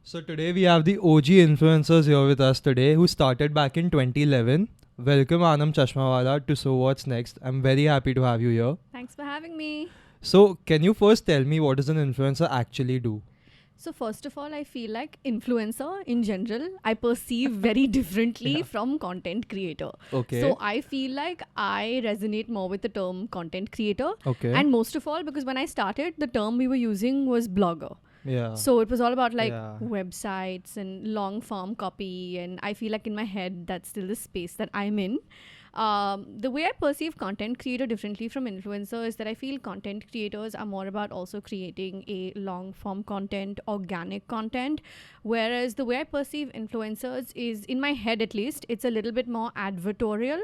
So today we have the OG influencers here with us today who started back in 2011. Welcome Aanam Chashmawala to So What's Next. I'm very happy to have you here. Thanks for having me. So can you first tell me what does an influencer actually do? So first of all, I feel like influencer in general, I perceive very differently Yeah. from content creator. Okay. So I feel like I resonate more with the term content creator. Okay. And most of all, because when I started, the term we were using was blogger. yeah. So it was all about like Yeah. websites and long form copy. And I feel like in my head, that's still the space that I'm in. The way I perceive content creator differently from influencer is that I feel content creators are more about also creating a long form content, organic content. Whereas the way I perceive influencers is, in my head at least, it's a little bit more advertorial.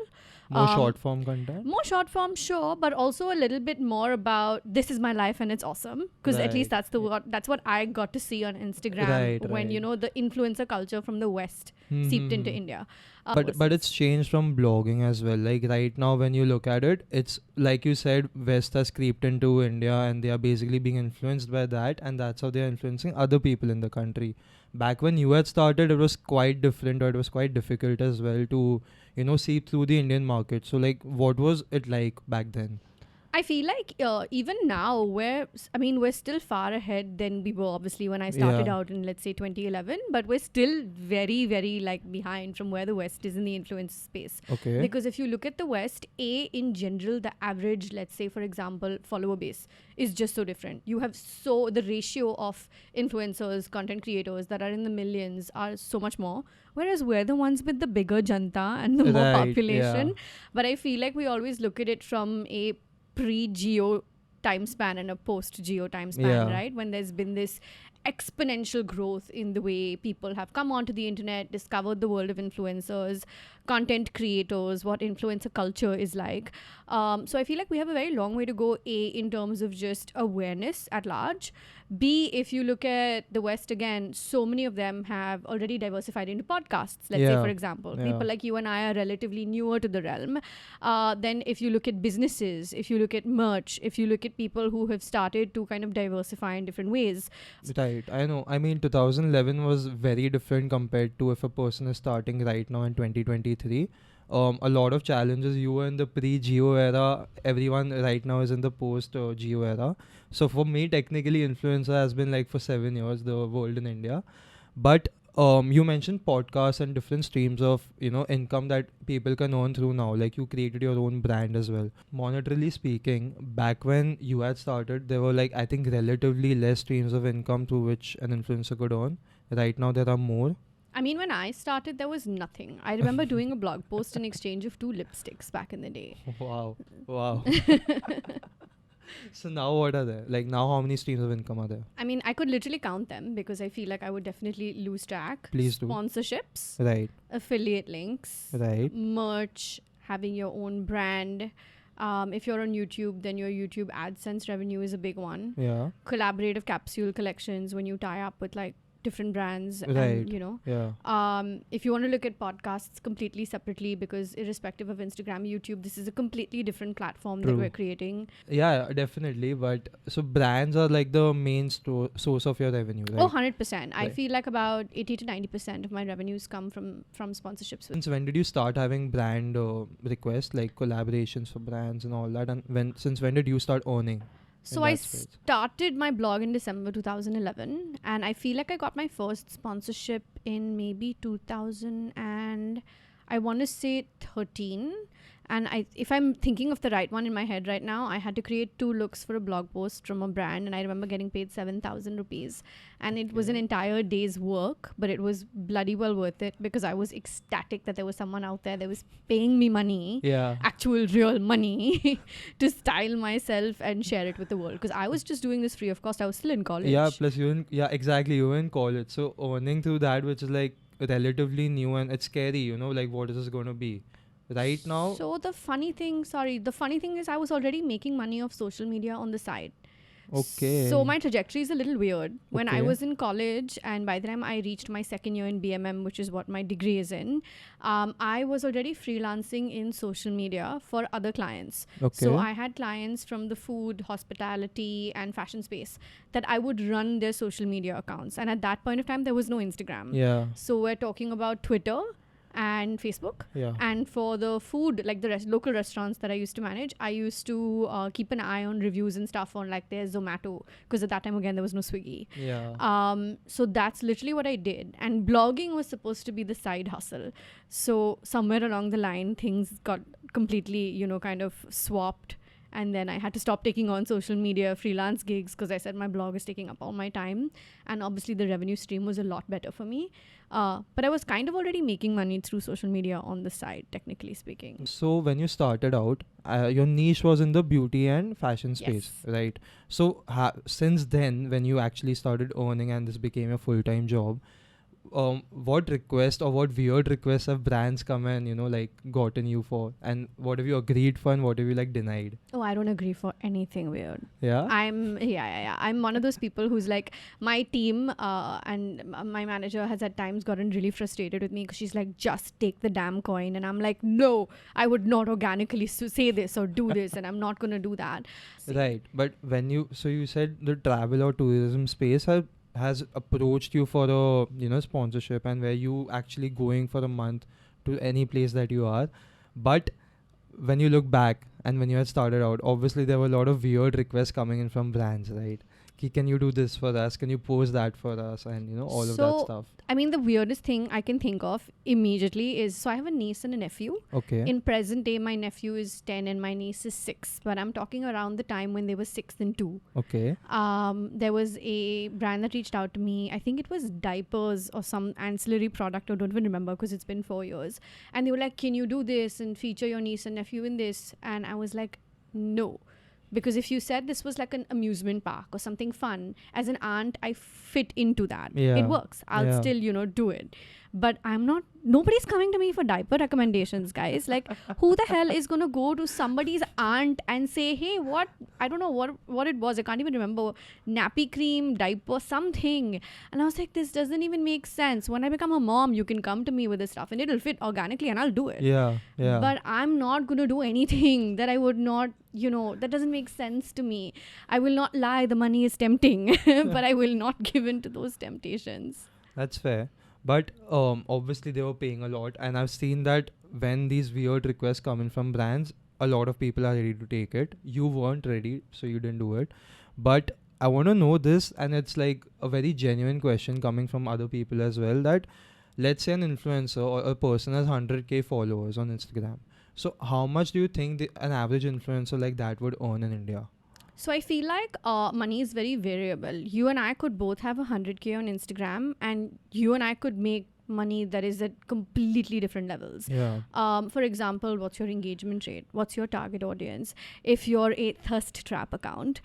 More short form content? More short form, sure, but also a little bit more about this is my life and it's awesome. Because at least Right. that's what I got to see on Instagram Right, when right. the influencer culture from the West seeped into India. But it's changed from blogging as well. Like right now when you look at it, it's like you said, West has creeped into India and they are basically being influenced by that, and that's how they are influencing other people in the country. Back when you had started, it was quite different, or it was quite difficult as well to seep through the Indian market. So like what was it like back then? I feel like even now, we're still far ahead than we were obviously when I started Yeah. out in, let's say, 2011, but we're still very, very like behind from where the West is in the influence space. Okay. Because if you look at the West, in general, the average, let's say, for example, follower base is just so different. You have the ratio of influencers, content creators that are in the millions are so much more. Whereas we're the ones with the bigger janta and the more Right. population. Yeah. But I feel like we always look at it from a pre-geo time span and a post-geo time span, Yeah. right? When there's been this exponential growth in the way people have come onto the internet, discovered the world of influencers, content creators, what influencer culture is like. So I feel like we have a very long way to go, A, in terms of just awareness at large. B, if you look at the West again, so many of them have already diversified into podcasts, let's say, Yeah. for example. Yeah. People like you and I are relatively newer to the realm. Then if you look at businesses, if you look at merch, if you look at people who have started to kind of diversify in different ways. Right, I know. I mean, 2011 was very different compared to if a person is starting right now in 2023. A lot of challenges. You were in the pre-Geo era. Everyone right now is in the post-Geo era. So for me, technically, influencer has been like for 7 years, the world in India. But you mentioned podcasts and different streams of income that people can earn through now. Like you created your own brand as well. Monetarily speaking, back when you had started, there were like I think relatively less streams of income through which an influencer could earn. Right now there are more. I mean, when I started, there was nothing. I remember doing a blog post in exchange of 2 lipsticks back in the day. Wow, wow. So now what are there? Like now, how many streams of income are there? I mean, I could literally count them because I feel like I would definitely lose track. Please do. Sponsorships, Right, affiliate links, right. merch, having your own brand. If you're on YouTube, then your YouTube AdSense revenue is a big one. Yeah. Collaborative capsule collections when you tie up with like different brands, Right. and Yeah. if you want to look at podcasts completely separately, because irrespective of Instagram, YouTube, this is a completely different platform that True. we're creating. Yeah, definitely. But so brands are like the main source of your revenue, right? Oh, 100%. I Right. feel like about 80 to 90% of my revenues come from sponsorships. Since when did you start having brand requests, like collaborations for brands and all that? And since when did you start earning? So I started my blog in December 2011, and I feel like I got my first sponsorship in maybe 2000 and I want to say 13. And if I'm thinking of the right one in my head right now, I had to create 2 looks for a blog post from a brand, and I remember getting paid 7,000 rupees. And it was an entire day's work, but it was bloody well worth it because I was ecstatic that there was someone out there that was paying me money, Yeah. actual real money, to style myself and share it with the world. Because I was just doing this free of cost. I was still in college. Yeah, plus exactly, you were in college. So earning through that, which is like relatively new, and it's scary, like what is this going to be? Right now, So the funny thing is I was already making money off social media on the side. Okay. So my trajectory is a little weird. When I Okay. was in college, and by the time I reached my second year in BMM, which is what my degree is in, I was already freelancing in social media for other clients. So Okay. I had clients from the food, hospitality, and fashion space that I would run their social media accounts. And at that point of time, there was no Instagram. Yeah. So we're talking about Twitter and Facebook. Yeah. And for the food, like the local restaurants that I used to manage, I used to keep an eye on reviews and stuff on like their Zomato, because at that time again there was no Swiggy. Yeah. So that's literally what I did. And blogging was supposed to be the side hustle. So somewhere along the line, things got completely, kind of swapped. And then I had to stop taking on social media freelance gigs because I said my blog is taking up all my time. And obviously the revenue stream was a lot better for me. But I was kind of already making money through social media on the side, technically speaking. So when you started out, your niche was in the beauty and fashion space, Yes. right? So since then, when you actually started earning and this became a full-time job, what request or what weird requests have brands come and like gotten you for, and what have you agreed for and what have you like denied? Oh, I don't agree for anything weird. Yeah. I'm one of those people who's like, my team and my manager has at times gotten really frustrated with me because she's like, just take the damn coin. And I'm like, no, I would not organically say this or do this, and I'm not going to do that. Right. But when you said the travel or tourism space has approached you for a sponsorship, and where you actually going for a month to any place that you are. But when you look back and when you had started out, obviously there were a lot of weird requests coming in from brands, right? Can you do this for us? Can you post that for us? And all of that stuff. I mean, the weirdest thing I can think of immediately is, so I have a niece and a nephew. Okay. In present day, my nephew is 10 and my niece is 6. But I'm talking around the time when they were 6 and 2. Okay. There was a brand that reached out to me. I think it was diapers or some ancillary product. I don't even remember because it's been 4 years. And they were like, can you do this and feature your niece and nephew in this? And I was like, no. Because if you said this was like an amusement park or something fun, as an aunt, I fit into that. Yeah. It works. I'll still, do it. But nobody's coming to me for diaper recommendations, guys. Like, who the hell is going to go to somebody's aunt and say, hey, I don't know what it was. I can't even remember. Nappy cream, diaper, something. And I was like, this doesn't even make sense. When I become a mom, you can come to me with this stuff and it'll fit organically and I'll do it. Yeah. Yeah. But I'm not going to do anything that I would not, that doesn't make sense to me. I will not lie. The money is tempting, but I will not give in to those temptations. That's fair. But obviously they were paying a lot, and I've seen that when these weird requests come in from brands, a lot of people are ready to take it. You weren't ready, so you didn't do it. But I want to know this, and it's like a very genuine question coming from other people as well, that let's say an influencer or a person has 100k followers on Instagram. So how much do you think an average influencer like that would earn in India? So I feel like money is very variable. You and I could both have 100k on Instagram, and you and I could make money that is at completely different levels. Yeah. For example, what's your engagement rate? What's your target audience? If you're a thirst trap account,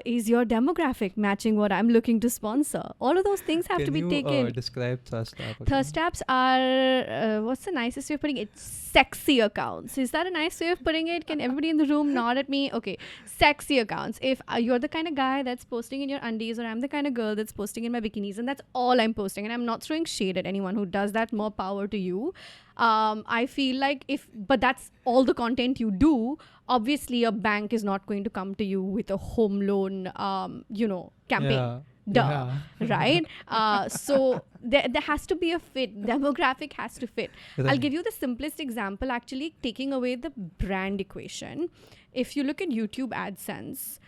is your demographic matching what I'm looking to sponsor? All of those things have to be taken. Can you describe thirst trap? Thirst traps are, what's the nicest way of putting it? Sexy accounts. Is that a nice way of putting it? Can everybody in the room nod at me? Okay. Sexy accounts. If you're the kind of guy that's posting in your undies, or I'm the kind of girl that's posting in my bikinis, and that's all I'm posting, and I'm not throwing shade at anyone who does that, more power to you. I feel like but that's all the content you do. Obviously, a bank is not going to come to you with a home loan, campaign. Yeah. Duh. Right? So there has to be a fit. Demographic has to fit. Right. I'll give you the simplest example, actually, taking away the brand equation. If you look at YouTube AdSense,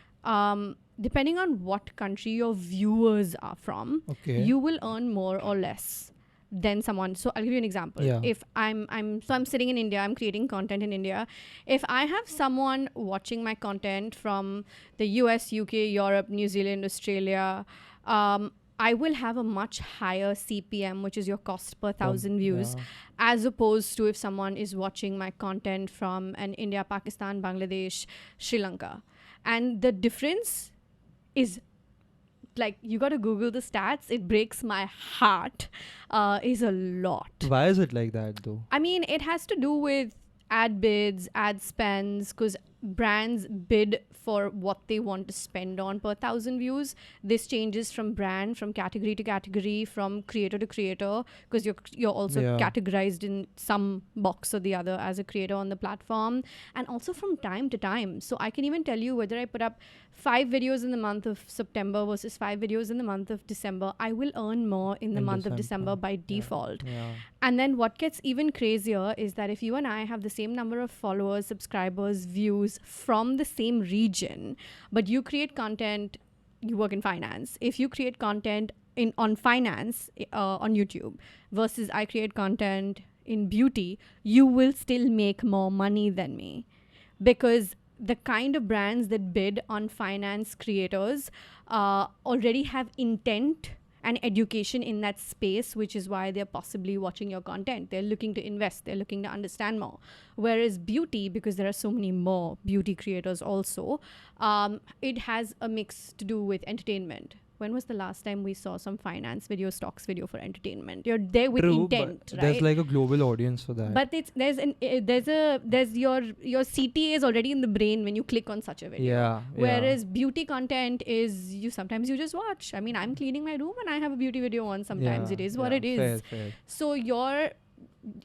depending on what country your viewers are from, Okay. you will earn more or less than someone. So I'll give you an example. Yeah. If I'm sitting in India, I'm creating content in India. If I have someone watching my content from the US, UK, Europe, New Zealand, Australia, I will have a much higher CPM, which is your cost per 1,000 views, as opposed to if someone is watching my content from an India, Pakistan, Bangladesh, Sri Lanka. And the difference is, like, you got to Google the stats. It breaks my heart. Is a lot. Why is it like that though? I mean, it has to do with ad bids, ad spends, because brands bid for what they want to spend on per 1,000 views. This changes from brand, from category to category, from creator to creator, because you're also Yeah. categorized in some box or the other as a creator on the platform, and also from time to time. So I can even tell you whether I put up 5 videos in the month of September versus 5 videos in the month of December, I will earn more in the month of December by default. Yeah. And then what gets even crazier is that if you and I have the same number of followers, subscribers, views from the same region, but you create content, you work in finance. If you create content on finance on YouTube versus I create content in beauty, you will still make more money than me, because the kind of brands that bid on finance creators already have intent and education in that space, which is why they're possibly watching your content. They're looking to invest, they're looking to understand more. Whereas beauty, because there are so many more beauty creators also, it has a mix to do with entertainment. When was the last time we saw some finance video, stocks video for entertainment? You're there with True, intent, but right? there's like a global audience for that. But there's your CTA is already in the brain when you click on such a video. yeah. Whereas beauty content is sometimes you just watch. I mean, I'm cleaning my room and I have a beauty video on. Sometimes it is what it is. Fair. So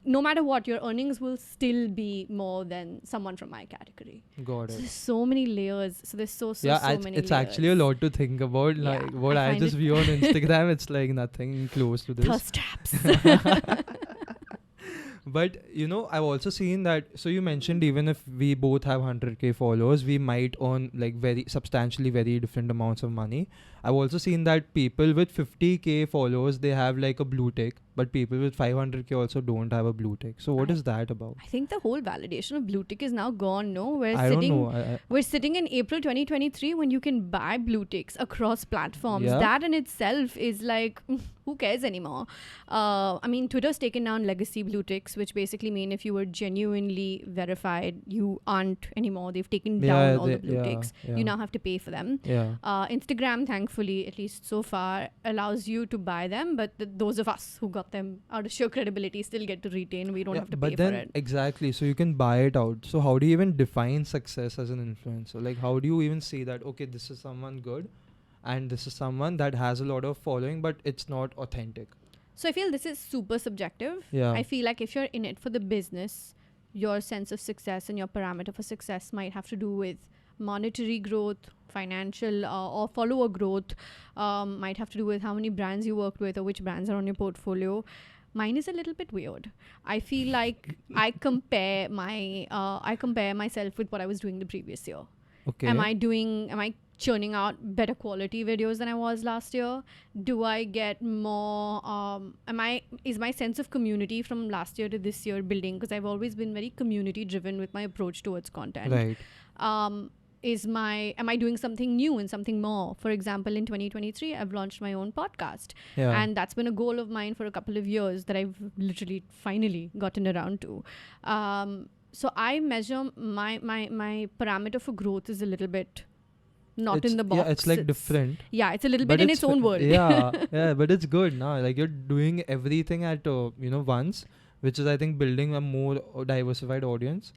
no matter what, your earnings will still be more than someone from my category. Got So it. there's so many layers. So there's so many it's layers. actually a lot to think about. Yeah, Like what I I find just it- view on Instagram, it's like nothing close to this. Thirst traps. But I've also seen that. So you mentioned even if we both have 100k followers, we might earn like very substantially very different amounts of money. I've also seen that people with 50k followers, they have like a blue tick, but people with 500k also don't have a blue tick. So what is that about? I think the whole validation of blue tick is now gone. No, I don't know. We're sitting in April 2023 when you can buy blue ticks across platforms. Yeah. That in itself is like, who cares anymore? I mean, Twitter's taken down legacy blue ticks, which basically mean if you were genuinely verified, you aren't anymore. They've taken down all the blue ticks. You now have to pay for them. Yeah. Instagram, thankfully, at least so far, allows you to buy them, but those of us who got them out of sheer credibility still get to retain. We don't have to pay but then for it. exactly, so you can buy it out. So how do you even define success as an influencer? Like how do you even say that, okay, this is someone good and this is someone that has a lot of following but it's not authentic? So I feel this is super subjective. Yeah. I feel like if you're in it for the business, your sense of success and your parameter for success might have to do with monetary growth, financial or follower growth, might have to do with how many brands you worked with or which brands are on your portfolio. Mine is a little bit weird. I feel like I compare myself with what I was doing the previous year. Okay. Am I churning out better quality videos than I was last year? Do I get more is my sense of community from last year to this year building? Because I've always been very community driven with my approach towards content. Right. Am I doing something new and something more? For example, in 2023, I've launched my own podcast. Yeah. And that's been a goal of mine for a couple of years that I've literally finally gotten around to. So I measure my parameter for growth is a little bit not in the box. Yeah, it's like different. Yeah, it's a little But bit in its own world. Yeah, but it's good now. Like you're doing everything at once, which is I think building a more diversified audience.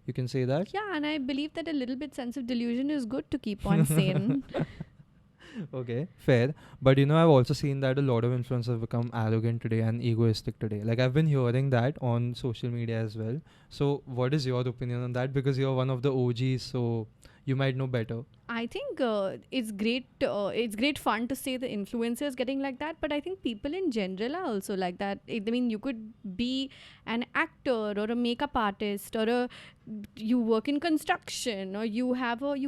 You can say that. Yeah, and I believe that a little bit sense of delusion is good to keep on sane. Okay, fair. But I've also seen that a lot of influencers have become arrogant today and egoistic today. Like I've been hearing that on social media as well. So what is your opinion on that? Because you're one of the OGs, so you might know better. I think it's great. It's great fun to say the influencers getting like that, but I think people in general are also like that. I mean, you could be an actor or a makeup artist, or you work in construction, or you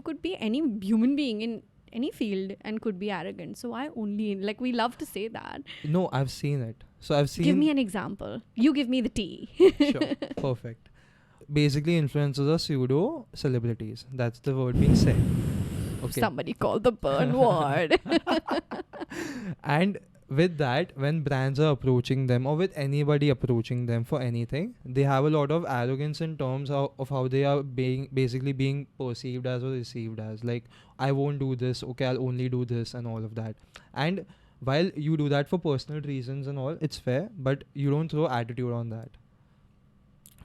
could be any human being in any field and could be arrogant. So we love to say that. No, I've seen it. So I've seen. Give me an example. You give me the tea. Sure, perfect. Basically, influencers are pseudo celebrities. That's the word being said. Okay. Somebody call the burn word. And with that, when brands are approaching them or with anybody approaching them for anything, they have a lot of arrogance in terms of how they are being perceived as or received as. Like, I won't do this, okay, I'll only do this and all of that. And while you do that for personal reasons and all, it's fair, but you don't throw attitude on that.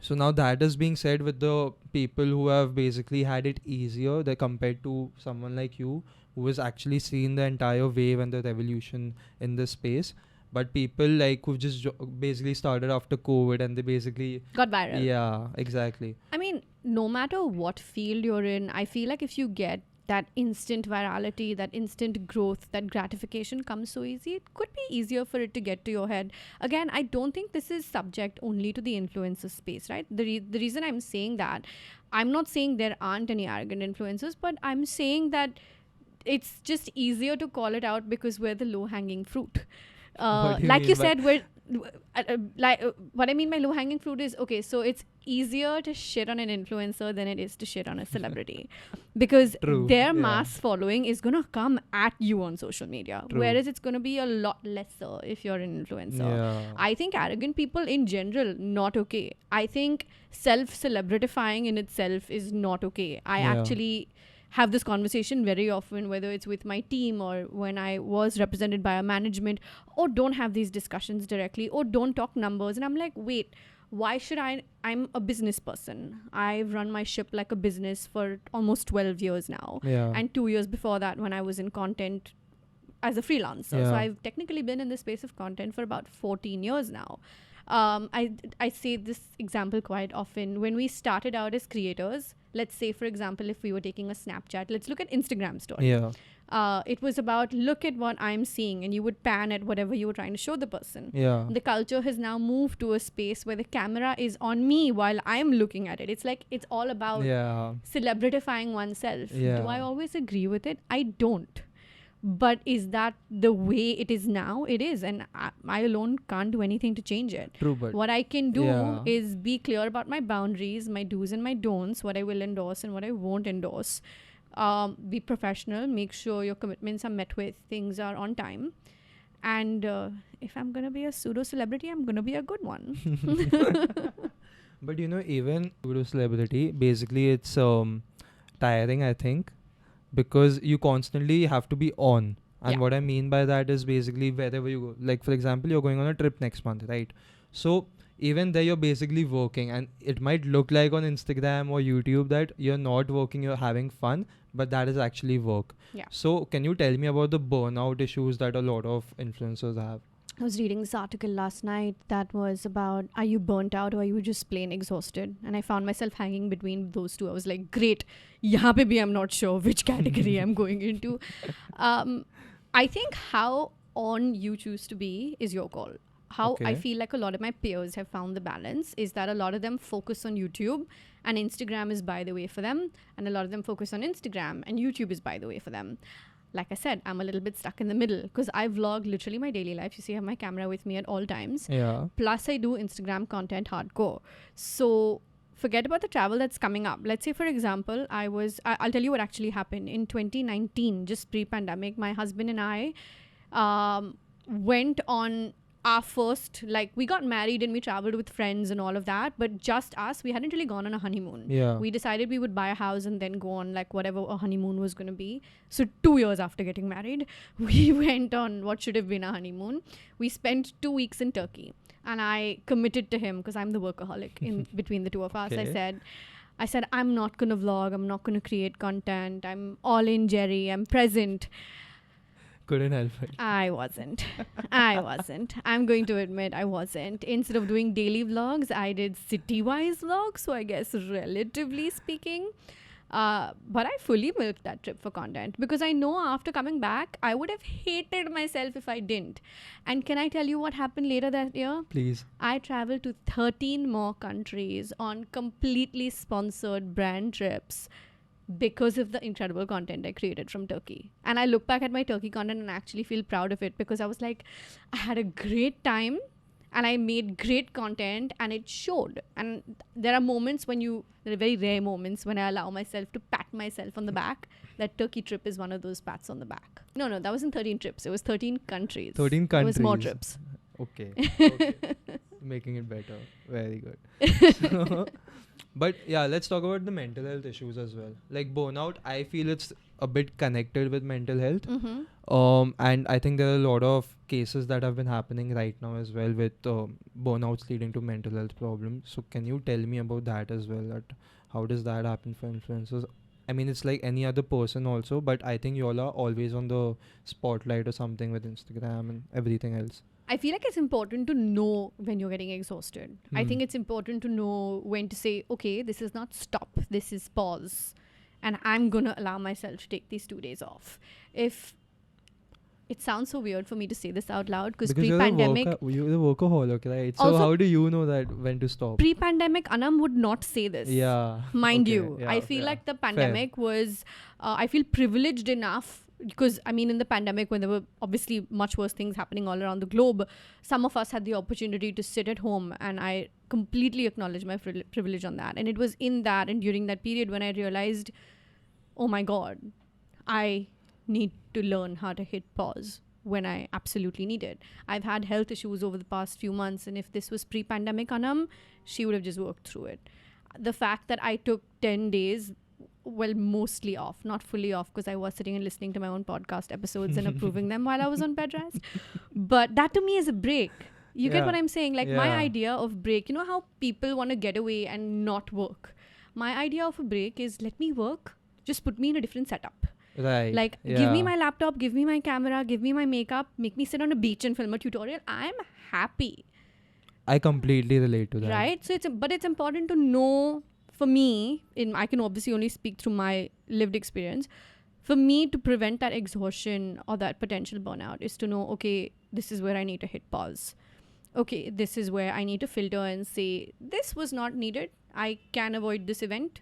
So now that is being said with the people who have basically had it easier they compared to someone like you who has actually seen the entire wave and the revolution in this space. But people like who just basically started after COVID and they basically Got viral. yeah, exactly. I mean, no matter what field you're in, I feel like if you get that instant virality, that instant growth, that gratification comes so easy, it could be easier for it to get to your head. Again, I don't think this is subject only to the influencer space, right? The reason I'm saying that, I'm not saying there aren't any arrogant influencers, but I'm saying that it's just easier to call it out because we're the low-hanging fruit. What do you Like mean you by- said, what I mean by low-hanging fruit is, okay, so it's easier to shit on an influencer than it is to shit on a celebrity because True, their yeah. mass following is going to come at you on social media, True. whereas it's going to be a lot lesser if you're an influencer. Yeah. I think arrogant people in general, not okay. I think self-celebritifying in itself is not okay. I Yeah. actually have this conversation very often, whether it's with my team or when I was represented by a management, or don't have these discussions directly, or don't talk numbers. And I'm like, wait, why should I'm a business person. I've run my ship like a business for almost 12 years now. Yeah. And 2 years before that when I was in content as a freelancer. So Yeah. I've technically been in the space of content for about 14 years now. I say this example quite often. When we started out as creators, let's say, for example, if we were taking a Snapchat, let's look at Instagram story. Yeah. It was about, look at what I'm seeing, and you would pan at whatever you were trying to show the person. Yeah. The culture has now moved to a space where the camera is on me while I'm looking at it. It's like, it's all about Yeah. celebritifying oneself. Yeah. Do I always agree with it? I don't. But is that the way it is now? It is. And I alone can't do anything to change it. True, but What I can do Yeah. is be clear about my boundaries, my do's and my don'ts, what I will endorse and what I won't endorse. Be professional, make sure your commitments are met with, things are on time. And if I'm going to be a pseudo celebrity, I'm going to be a good one. But you know, even pseudo celebrity, basically it's tiring, I think, because you constantly have to be on. And Yeah. what I mean by that is basically wherever you go. Like for example, you're going on a trip next month, right? So even there you're basically working, and it might look like on Instagram or YouTube that you're not working, you're having fun, but that is actually work. Yeah. So can you tell me about the burnout issues that a lot of influencers have? I was reading this article last night that was about, are you burnt out or are you just plain exhausted? And I found myself hanging between those two. I was like, great, yahan pe bhi I'm not sure which category I'm going into. I think how on you choose to be is your call. How I Okay. feel like a lot of my peers have found the balance is that a lot of them focus on YouTube and Instagram is by the way for them. And a lot of them focus on Instagram and YouTube is by the way for them. Like I said, I'm a little bit stuck in the middle because I vlog literally my daily life. You see, I have my camera with me at all times. Yeah. Plus, I do Instagram content hardcore. So forget about the travel that's coming up. Let's say, for example, I'll tell you what actually happened. In 2019, just pre-pandemic, my husband and I went on our first, like, we got married and we traveled with friends and all of that. But just us, we hadn't really gone on a honeymoon. Yeah. We decided we would buy a house and then go on like whatever a honeymoon was going to be. So 2 years after getting married, we went on what should have been a honeymoon. We spent 2 weeks in Turkey and I committed to him because I'm the workaholic in between the two of us. Okay. I said, I'm not going to vlog. I'm not going to create content. I'm all in, Jerry. I'm present. Couldn't help it. I wasn't. I'm going to admit I wasn't. Instead of doing daily vlogs, I did city-wise vlogs. So I guess relatively speaking. But I fully milked that trip for content because I know after coming back, I would have hated myself if I didn't. And can I tell you what happened later that year? Please. I traveled to 13 more countries on completely sponsored brand trips because of the incredible content I created from Turkey. And I look back at my Turkey content and actually feel proud of it because I was like, I had a great time and I made great content and it showed. And there are very rare moments when I allow myself to pat myself on the back. That Turkey trip is one of those pats on the back. No, that wasn't 13 trips. It was 13 countries. 13 It was more countries. trips. Okay. Making it better. Very good. But yeah, let's talk about the mental health issues as well. Like burnout, I feel it's a bit connected with mental health. Mm-hmm. And I think there are a lot of cases that have been happening right now as well with burnouts leading to mental health problems. So can you tell me about that as well? That how does that happen for influencers? I mean, it's like any other person also, but I think y'all are always on the spotlight or something with Instagram and everything else. I feel like it's important to know when you're getting exhausted. I Hmm. think it's important to know when to say, okay, this is not stop, this is pause. And I'm going to allow myself to take these 2 days off. If it sounds so weird for me to say this out loud because Because pre-pandemic, you're a workaholic, right? So also how do you know that when to stop? pre-pandemic, Anam would not say this. Yeah. Mind Okay, you, yeah, I feel yeah. like the pandemic was, I feel privileged enough because I mean, in the pandemic, when there were obviously much worse things happening all around the globe, some of us had the opportunity to sit at home, and I completely acknowledge my privilege on that. And it was in that and during that period when I realized, oh my God, I need to learn how to hit pause when I absolutely need it. I've had health issues over the past few months, and if this was pre-pandemic Anam, she would have just worked through it. The fact that I took 10 days, well, mostly off, not fully off, because I was sitting and listening to my own podcast episodes and approving them while I was on bed rest. But that to me is a break. You get Yeah. what I'm saying? Like my Yeah. idea of break, you know how people want to get away and not work? My idea of a break is let me work, just put me in a different setup. Right. Like, yeah. give me my laptop, give me my camera, give me my makeup, make me sit on a beach and film a tutorial. I'm happy. I completely relate to that. Right? So it's important to know, for me, I can obviously only speak through my lived experience. For me to prevent that exhaustion or that potential burnout is to know, okay, this is where I need to hit pause. Okay, this is where I need to filter and say, this was not needed. I can avoid this event.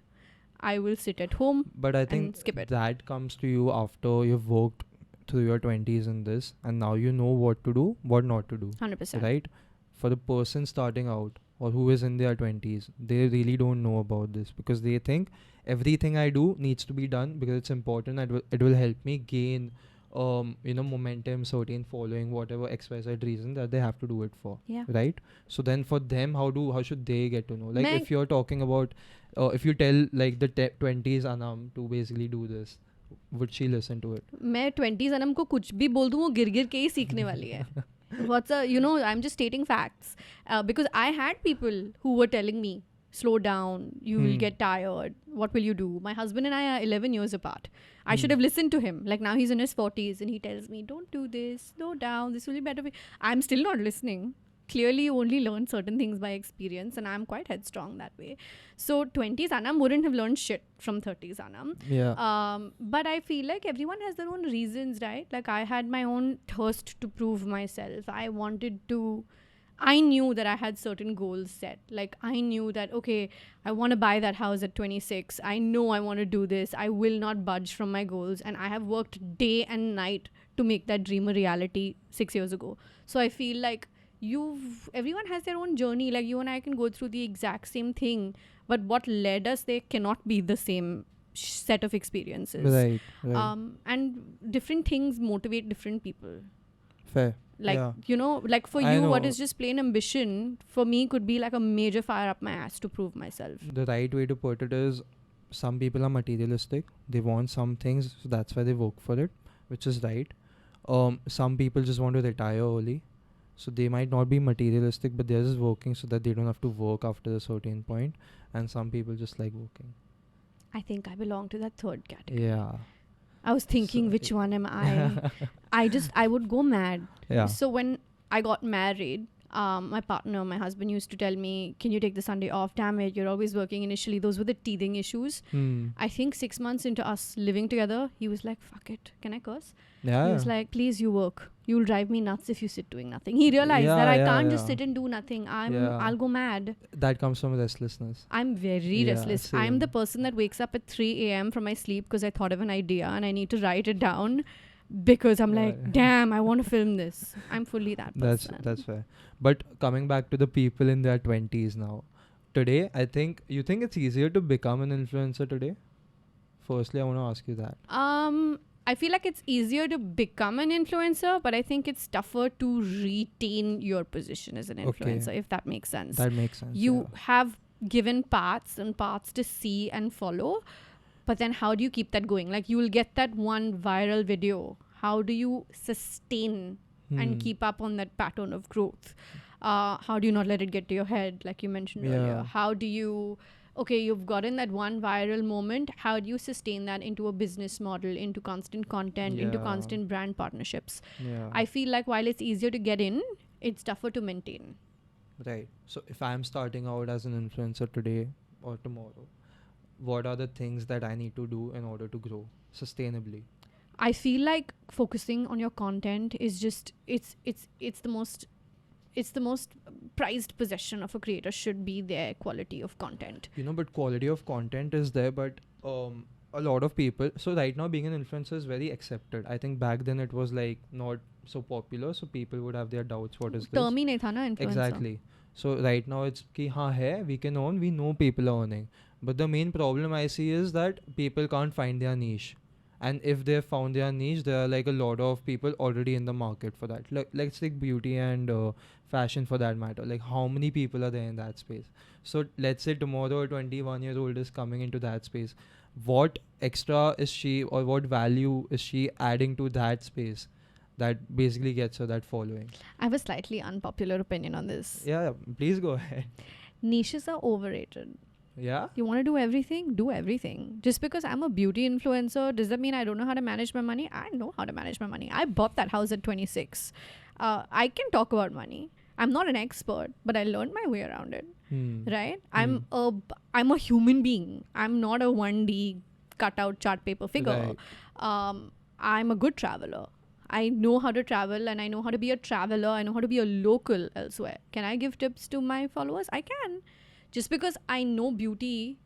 I will sit at home. But I think skip it. that comes to you after you've worked through your 20s in this, and now you know what to do, what not to do. 100%. Right? For the person starting out or who is in their 20s, they really don't know about this because they think everything I do needs to be done because it's important and it will help me gain momentum, certain following, whatever XYZ reason that they have to do it for. Yeah. Right? So then for them, how should they get to know? Like Meg- if you're talking about if you tell like the 20s Anam to basically do this, would she listen to it? मैं 20s Anam को कुछ भी बोल दूँ वो गिर गिर के ही सीखने वाली है. I'm just stating facts. Because I had people who were telling me, slow down, you will get tired, what will you do? My husband and I are 11 years apart. I should have listened to him. Like now he's in his 40s and he tells me, don't do this, slow down, this will be better. I'm still not listening. Clearly you only learn certain things by experience, and I'm quite headstrong that way. So 20s Anam wouldn't have learned shit from 30s Anam. Yeah. But I feel like everyone has their own reasons, right? Like I had my own thirst to prove myself. I knew that I had certain goals set. Like I knew that, okay, I want to buy that house at 26. I know I want to do this. I will not budge from my goals. And I have worked day and night to make that dream a reality 6 years ago. So I feel like everyone has their own journey. Like you and I can go through the exact same thing, but what led us there cannot be the same set of experiences. Right. And different things motivate different people. Fair. Like, Yeah. like for I you, what know. is just plain ambition, for me could be like a major fire up my ass to prove myself. The right way to put it is some people are materialistic. They want some things, so that's why they work for it, which is right. Some people just want to retire early. So they might not be materialistic, but they're just working so that they don't have to work after a certain point. And some people just like working. I think I belong to that third category. Yeah. I was thinking, which one am I? I would go mad. Yeah. So when I got married, my husband used to tell me, can you take the Sunday off? Damn it, you're always working. Initially, those were the teething issues. I think 6 months into us living together, he was like, fuck it. Can I curse? Yeah. He was like, please, you work. You'll drive me nuts if you sit doing nothing. He realized that I can't just sit and do nothing. I'll go mad. That comes from restlessness. I'm very restless. Same. I'm the person that wakes up at 3 a.m. from my sleep because I thought of an idea and I need to write it down because I'm like, damn, I want to film this. I'm fully that person. That's fair. But coming back to the people in their 20s now. Today, you think it's easier to become an influencer today? Firstly, I want to ask you that. I feel like it's easier to become an influencer, but I think it's tougher to retain your position as an influencer, if that makes sense. That makes sense. You have given paths and paths to see and follow, But then how do you keep that going? Like, you will get that one viral video. How do you sustain and keep up on that pattern of growth? How do you not let it get to your head, like you mentioned earlier? How do you, okay, you've gotten that one viral moment. How do you sustain that into a business model, into constant content, into constant brand partnerships? I feel like while it's easier to get in, it's tougher to maintain. Right. So if I'm starting out as an influencer today or tomorrow, what are the things that I need to do in order to grow sustainably? I feel like focusing on your content is just it's the most prized possession of a creator should be their quality of content. But quality of content is there, but a lot of people, so right now being an influencer is very accepted. I think back then it was like not so popular, so people would have their doubts, what is this? Term hi nahi tha na, influencer. Exactly. So right now it's ki hai, we can earn, we know people are earning. But the main problem I see is that people can't find their niche. And if they've found their niche, there are like a lot of people already in the market for that. Let's take beauty and fashion for that matter. Like, how many people are there in that space? So let's say tomorrow a 21-year-old is coming into that space. What extra is she, or what value is she adding to that space that basically gets her that following? I have a slightly unpopular opinion on this. Yeah, please go ahead. Niches are overrated. Yeah? You want to do everything? Do everything. Just because I'm a beauty influencer, does that mean I don't know how to manage my money? I know how to manage my money. I bought that house at 26. I can talk about money. I'm not an expert, but I learned my way around it. Right? I'm a human being. I'm not a 1D cutout chart paper figure. Right. I'm a good traveler. I know how to travel, and I know how to be a traveler. I know how to be a local elsewhere. Can I give tips to my followers? I can. Just because I know beauty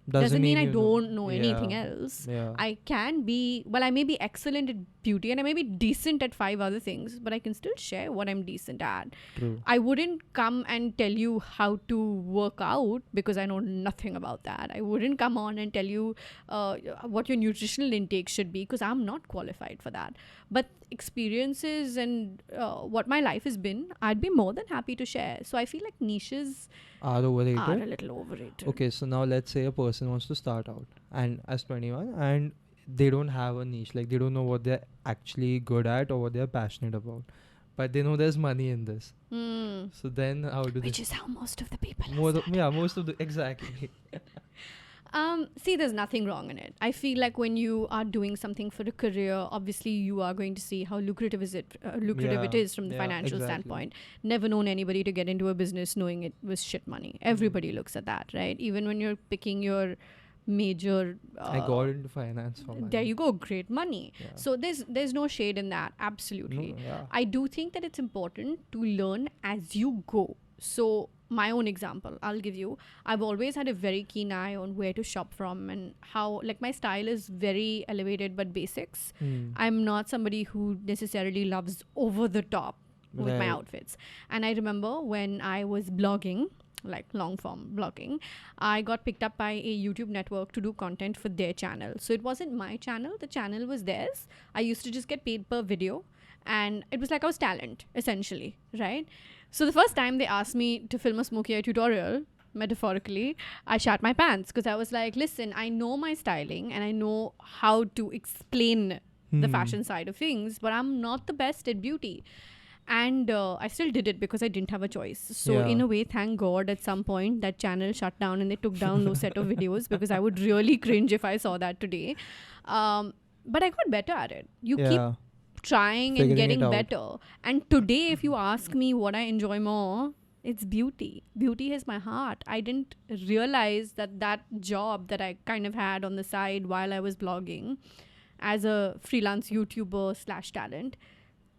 doesn't mean I don't know anything else. Yeah. I can be, well, I may be excellent at beauty and I may be decent at 5 other things, but I can still share what I'm decent at. True. I wouldn't come and tell you how to work out because I know nothing about that. I wouldn't come on and tell you what your nutritional intake should be because I'm not qualified for that. But experiences and what my life has been, I'd be more than happy to share. So I feel like niches are overrated. Are a little overrated. Okay, so now let's say a person wants to start out and as 21 and they don't have a niche, like they don't know what they're actually good at or what they're passionate about, but they know there's money in this. So then how do Which is how most of the people most of the exactly. See, there's nothing wrong in it. I feel like when you are doing something for a career, obviously you are going to see how lucrative it is from the financial standpoint. Never known anybody to get into a business knowing it was shit money. Everybody looks at that, right? Even when you're picking your major I got into finance for money. There you go, great money. So there's no shade in that. Absolutely. I do think that it's important to learn as you go. So my own example I'll give you. I've always had a very keen eye on where to shop from and how, like, my style is very elevated but basics. I'm not somebody who necessarily loves over the top with my outfits. And I remember when I was blogging, like long form blogging, I got picked up by a YouTube network to do content for their channel. So it wasn't my channel, the channel was theirs. I used to just get paid per video and it was like I was talent essentially, right? So the first time they asked me to film a smoky eye tutorial, metaphorically, I shat my pants because I was like, listen, I know my styling and I know how to explain the fashion side of things, but I'm not the best at beauty. And I still did it because I didn't have a choice. So in a way, thank God, at some point that channel shut down and they took down those set of videos because I would really cringe if I saw that today. But I got better at it. You keep trying and getting better. And today, if you ask me what I enjoy more, it's beauty. Beauty is my heart. I didn't realize that job that I kind of had on the side while I was blogging as a freelance YouTuber / talent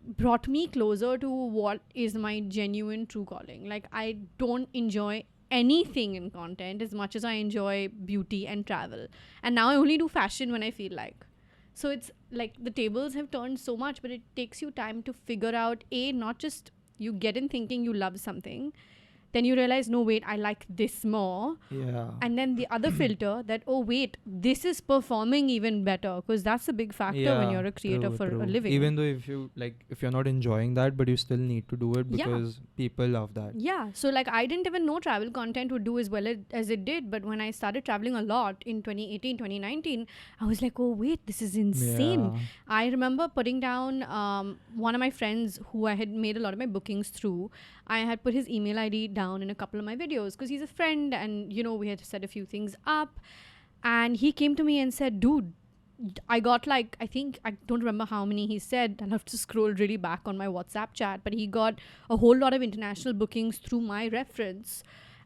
brought me closer to what is my genuine true calling. Like, I don't enjoy anything in content as much as I enjoy beauty and travel. And now I only do fashion when I feel like. So it's like the tables have turned so much, but it takes you time to figure out, not just you get in thinking you love something, then you realize, no, wait, I like this more. Yeah. And then the other filter that, oh, wait, this is performing even better, because that's a big factor when you're a creator for a living. Even though if you're not enjoying that, but you still need to do it because people love that. Yeah. So like I didn't even know travel content would do as well as it did. But when I started traveling a lot in 2018, 2019, I was like, oh, wait, this is insane. Yeah. I remember putting down one of my friends who I had made a lot of my bookings through. I had put his email ID down in a couple of my videos because he's a friend, and we had set a few things up. And he came to me and said, dude, I got like, I think, I don't remember how many he said. I'll have to scroll really back on my WhatsApp chat, but he got a whole lot of international bookings through my reference,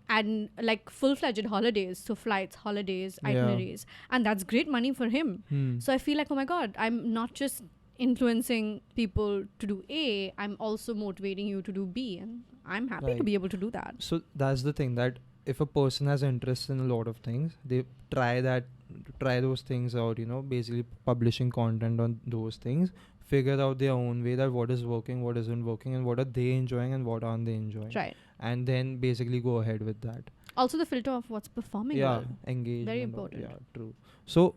and like full-fledged holidays, so flights, holidays, itineraries, and that's great money for him. So I feel like, oh my god, I'm not just influencing people to do A, I'm also motivating you to do B, and I'm happy to be able to do that. So that's the thing, that if a person has interest in a lot of things, they try those things out, basically publishing content on those things, figure out their own way that what is working, what isn't working, and what are they enjoying and what aren't they enjoying. Right. And then basically go ahead with that. Also the filter of what's performing well. Engagement. Very important. Yeah, true. So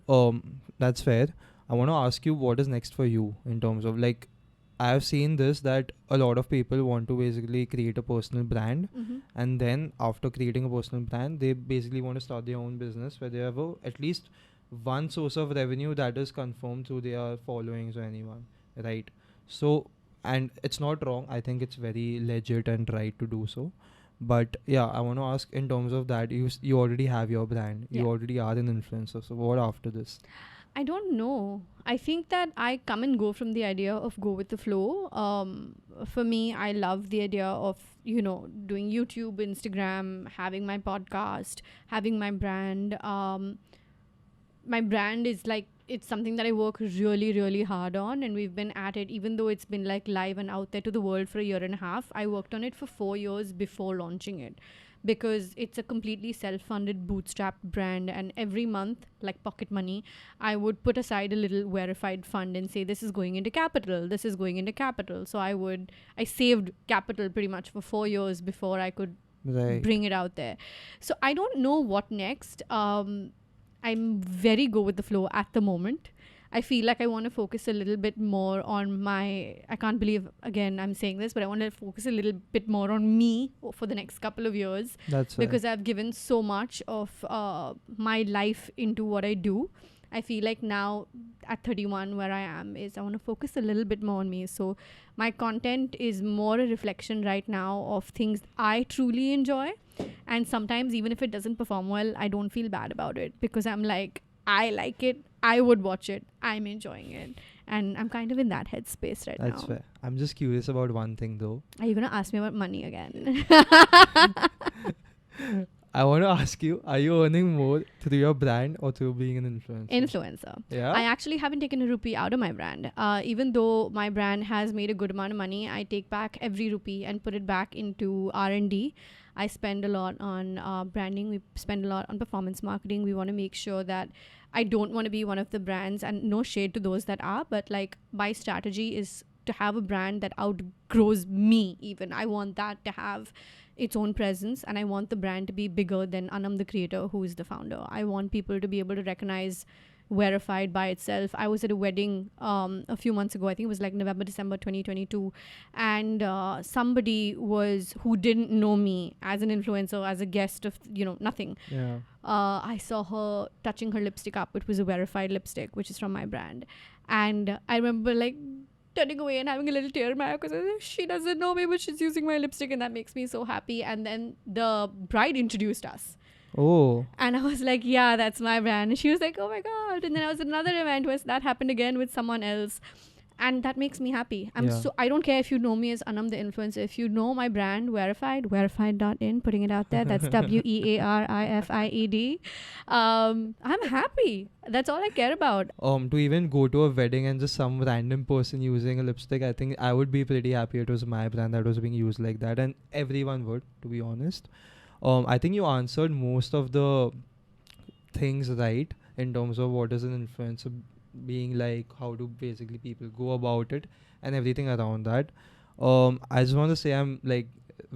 that's fair. I want to ask you, what is next for you in terms of, like, I have seen this, that a lot of people want to basically create a personal brand, and then after creating a personal brand, they basically want to start their own business where they have at least one source of revenue that is confirmed through their followings or anyone, right? So, and it's not wrong. I think it's very legit and right to do so. But yeah, I want to ask, in terms of that, you already have your brand. You already are an influencer. So what after this? I don't know. I think that I come and go from the idea of go with the flow. For me, I love the idea of, doing YouTube, Instagram, having my podcast, having my brand. My brand is like, it's something that I work really, really hard on, and we've been at it, even though it's been like live and out there to the world for a year and a half. I worked on it for 4 years before launching it, because it's a completely self-funded, bootstrapped brand, and every month, like pocket money, I would put aside a little Wearified fund and say, this is going into capital, this is going into capital. So I saved capital pretty much for 4 years before I could bring it out there. So I don't know what next. I'm very go with the flow at the moment. I feel like I want to focus a little bit more on I can't believe, again, I'm saying this, but I want to focus a little bit more on me for the next couple of years. That's because I've given so much of my life into what I do. I feel like now at 31 where I am is I want to focus a little bit more on me. So my content is more a reflection right now of things I truly enjoy. And sometimes even if it doesn't perform well, I don't feel bad about it, because I'm like, I like it, I would watch it, I'm enjoying it, and I'm kind of in that headspace right now. That's fair. I'm just curious about one thing though. Are you gonna ask me about money again? I want to ask you, are you earning more through your brand or through being an Influencer. Yeah. I actually haven't taken a rupee out of my brand. Even though my brand has made a good amount of money, I take back every rupee and put it back into R&D. I spend a lot on branding. We spend a lot on performance marketing. We want to make sure that I don't want to be one of the brands, and no shade to those that are, but like my strategy is to have a brand that outgrows me even. I want that to have its own presence, and I want the brand to be bigger than Aanam the creator, who is the founder. I want people to be able to recognize Wearified by itself. I was at a wedding a few months ago. I think it was like November, December 2022. And somebody who didn't know me as an influencer, as a guest of, nothing. Yeah. I saw her touching her lipstick up. It was a Wearified lipstick, which is from my brand. And I remember like turning away and having a little tear in my eye because she doesn't know me, but she's using my lipstick, and that makes me so happy. And then the bride introduced us. Oh. And I was like, yeah, that's my brand. And she was like, oh my God. And then I was at another event where that happened again with someone else. And that makes me happy. I don't care if you know me as Aanam the influencer. If you know my brand, Wearified, wearified.in, putting it out there. That's WEARIFIED. I'm happy. That's all I care about. To even go to a wedding and just some random person using a lipstick, I think I would be pretty happy it was my brand that was being used like that. And everyone would, to be honest. I think you answered most of the things right in terms of what is an influencer being like, how do basically people go about it, and everything around that. I just want to say I'm like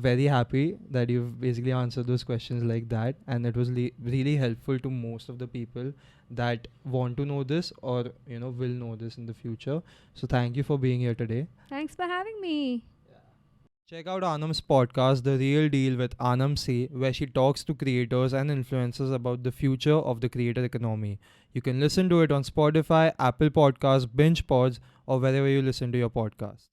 very happy that you've basically answered those questions like that, and it was really helpful to most of the people that want to know this or will know this in the future. So thank you for being here today. Thanks for having me. Check out Aanam's podcast, The Real Deal with Aanam C, where she talks to creators and influencers about the future of the creator economy. You can listen to it on Spotify, Apple Podcasts, Binge Pods, or wherever you listen to your podcasts.